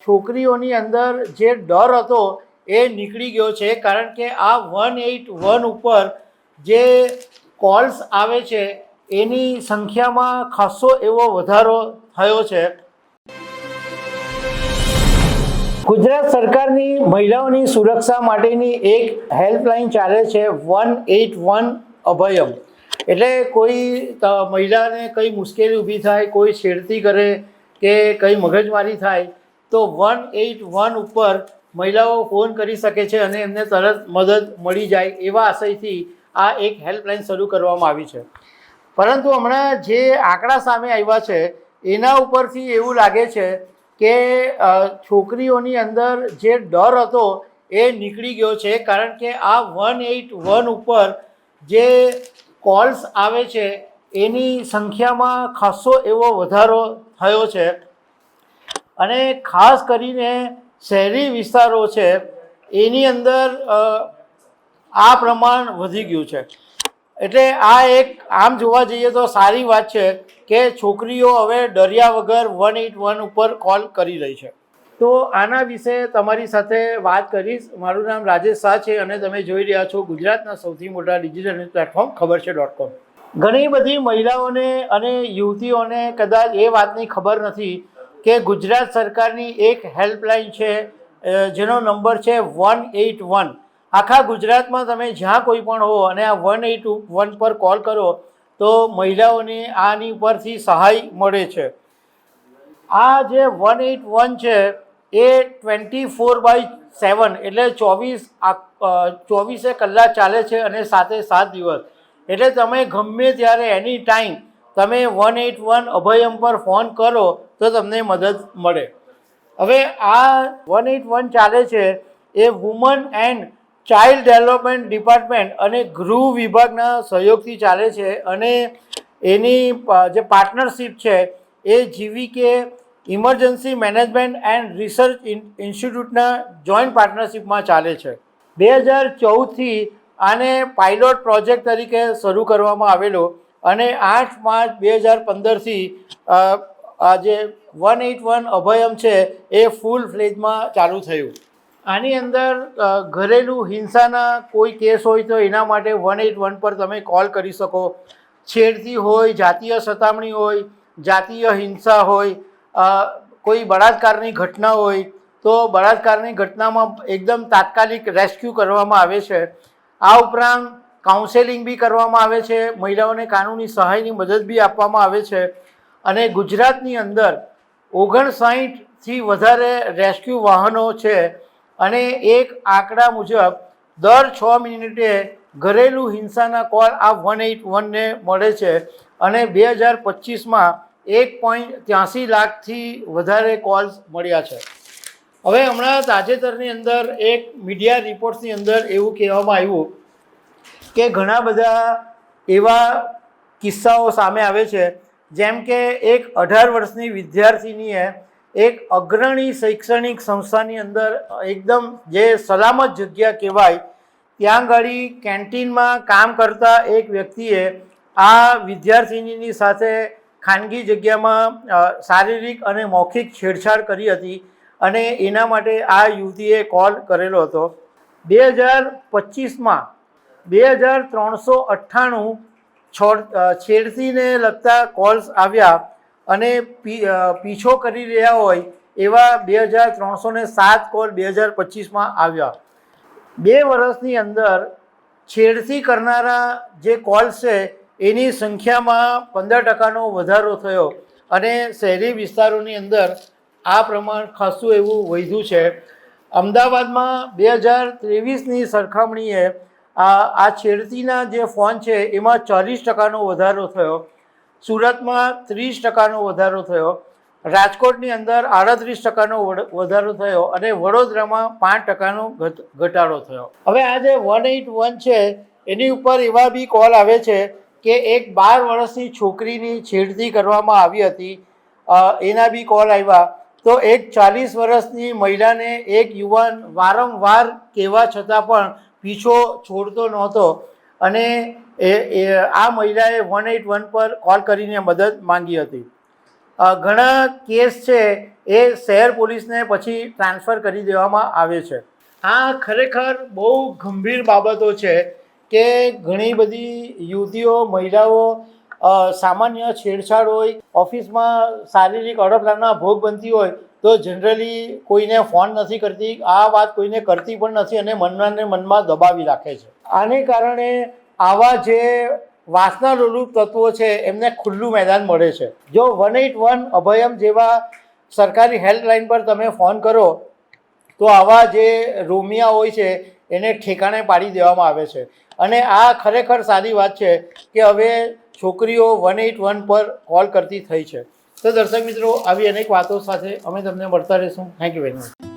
છોકરીઓની અંદર જે ડર હતો એ નીકળી ગયો છે, કારણ કે આ 181 ઉપર જે કોલ્સ આવે છે એની સંખ્યામાં ખાસો એવો વધારો થયો છે. ગુજરાત સરકારની મહિલાઓની સુરક્ષા માટેની એક હેલ્પલાઇન ચાલે છે 181 અભયમ. એટલે કોઈ મહિલાને કંઈ મુશ્કેલી ઊભી થાય, કોઈ છેડતી કરે કે કંઈ મગજમારી થાય તો 181 ઉપર મહિલાઓ ફોન કરી શકે છે અને એમને તરત મદદ મળી જાય, એવા આશયથી આ એક હેલ્પલાઇન શરૂ કરવામાં આવી છે. પરંતુ હમણાં જે આંકડા સામે આવ્યા છે એના ઉપરથી એવું લાગે છે કે છોકરીઓની અંદર જે ડર હતો એ નીકળી ગયો છે, કારણ કે આ 181 ઉપર જે કોલ્સ આવે છે એની સંખ્યામાં ખાસો એવો વધારો થયો છે. અને ખાસ કરીને શહેરી વિસ્તારો છે એની અંદર આ પ્રમાણ વધી ગયું છે. એટલે આ એક આમ જોવા જઈએ તો સારી વાત છે કે છોકરીઓ હવે ડર્યા વગર 181 ઉપર કોલ કરી રહી છે. તો આના વિશે તમારી સાથે વાત કરીશ. મારું નામ રાજેશ શાહ છે અને તમે જોઈ રહ્યા છો ગુજરાતના સૌથી મોટા ડિજિટલ ન્યૂઝ પ્લેટફોર્મ ખબર છે.com. ઘણી બધી મહિલાઓને અને યુવતીઓને કદાચ એ વાતની ખબર નથી કે ગુજરાત સરકારની એક હેલ્પલાઇન છે જેનો નંબર છે 181. આખા ગુજરાતમાં તમે જ્યાં કોઈ પણ હો અને આ 181 પર કોલ કરો તો મહિલાઓને આની ઉપરથી સહાય મળે છે. આ જે 181 છે એ 24/7 એટલે 24 કલાક ચાલે છે અને 7 દિવસ. એટલે તમે ગમે ત્યારે એની ટાઈમ તમે 181 અભયમ પર ફોન કરો તો તમને મદદ મળે. હવે આ 181 ચાલે છે એ woman and child development department અને ગૃહ વિભાગના સહયોગથી ચાલે છે અને એની જે પાર્ટનરશિપ છે એ GVK emergency management and research ઇન્સ્ટિટ્યૂટના જોઈન્ટ પાર્ટનરશિપમાં ચાલે છે. 2014થી આને પાયલોટ પ્રોજેક્ટ તરીકે શરૂ કરવામાં આવેલો અને 8 માર્ચ 2015થી આ જે 181 અભયમ છે એ ફૂલ ફ્લેજમાં ચાલુ થયું. આની અંદર ઘરેલું હિંસાના કોઈ કેસ હોય તો એના માટે 181 પર તમે કોલ કરી શકો. છેડતી હોય, જાતીય સતામણી હોય, જાતીય હિંસા હોય, કોઈ બળાત્કારની ઘટના હોય તો બળાત્કારની ઘટનામાં એકદમ તાત્કાલિક રેસ્ક્યુ કરવામાં આવે છે. આ ઉપરાંત કાઉન્સેલિંગ બી કરવામાં આવે છે, મહિલાઓને કાનૂની સહાયની મદદ બી આપવામાં આવે છે. અને ગુજરાતની અંદર 59થી વધારે રેસ્ક્યુ વાહનો છે અને એક આંકડા મુજબ દર 6 મિનિટે ઘરેલું હિંસાના કોલ આ 181ને મળે છે અને 2025માં 1.83 લાખથી વધારે કોલ્સ મળ્યા છે. હવે હમણાં તાજેતરની અંદર એક મીડિયા રિપોર્ટ્સની અંદર એવું કહેવામાં આવ્યું કે ઘણા બધા એવા કિસ્સાઓ સામે આવે છે, જેમ કે એક 18 વર્ષની વિદ્યાર્થીનીએ એક અગ્રણી શૈક્ષણિક સંસ્થાની અંદર એકદમ જે સલામત જગ્યા કહેવાય ત્યાં આગળ કેન્ટીનમાં કામ કરતા એક વ્યક્તિએ આ વિદ્યાર્થિનીની સાથે ખાનગી જગ્યામાં શારીરિક અને મૌખિક છેડછાડ કરી હતી અને એના માટે આ યુવતીએ કોલ કરેલો હતો. 2025માં 2398 છેડતીને લગતા કોલ્સ આવ્યા અને પીછો કરી રહ્યા હોય એવા 2307 કોલ 2025માં આવ્યા. 2 વર્ષની અંદર છેડતી કરનારા જે કોલ્સ છે એની સંખ્યામાં 15%નો વધારો થયો અને શહેરી વિસ્તારોની અંદર આ પ્રમાણ ખાસું એવું વધ્યું છે. અમદાવાદમાં 2023ની સરખામણીએ આ છેડતીના જે ફોન છે એમાં 40%નો વધારો થયો. સુરતમાં 30%નો વધારો થયો. રાજકોટની અંદર 38%નો વધારો થયો અને વડોદરામાં 5%નો ઘટાડો થયો. હવે આ જે 181 છે એની ઉપર એવા બી કોલ આવે છે કે એક 12 વર્ષની છોકરીની છેડતી કરવામાં આવી હતી, એના બી કોલ આવ્યા. તો એક 40 વર્ષની મહિલાને એક યુવાન વારંવાર કહેવા છતાં પણ પીછો છોડતો નહોતો અને આ મહિલાએ 181 પર કોલ કરીને મદદ માંગી હતી. ઘણા કેસ છે એ શહેર પોલીસને પછી ટ્રાન્સફર કરી દેવામાં આવે છે. આ ખરેખર બહુ ગંભીર બાબતો છે કે ઘણી બધી યુવતીઓ મહિલાઓ સામાન્ય છેડછાડ હોય, ઓફિસમાં શારીરિક અડપલાના ભોગ બનતી હોય તો જનરલી કોઈને ફોન નથી કરતી, આ વાત કોઈને કરતી પણ નથી અને મનમાં ને મનમાં દબાવી રાખે છે. આને કારણે આવા જે વાસનાલોલુપ તત્વો છે એમને ખુલ્લું મેદાન મળે છે. જો 181 અભયમ જેવા સરકારી હેલ્પલાઇન પર તમે ફોન કરો તો આવા જે રોમિયા હોય છે એને ઠેકાણે પાડી દેવામાં આવે છે. અને આ ખરેખર સારી વાત છે કે હવે છોકરીઓ 181 પર કોલ કરતી થઈ છે. તો દર્શક મિત્રો, આવી અનેક વાતો સાથે અમે તમને મળતા રહીશું. Thank you very much.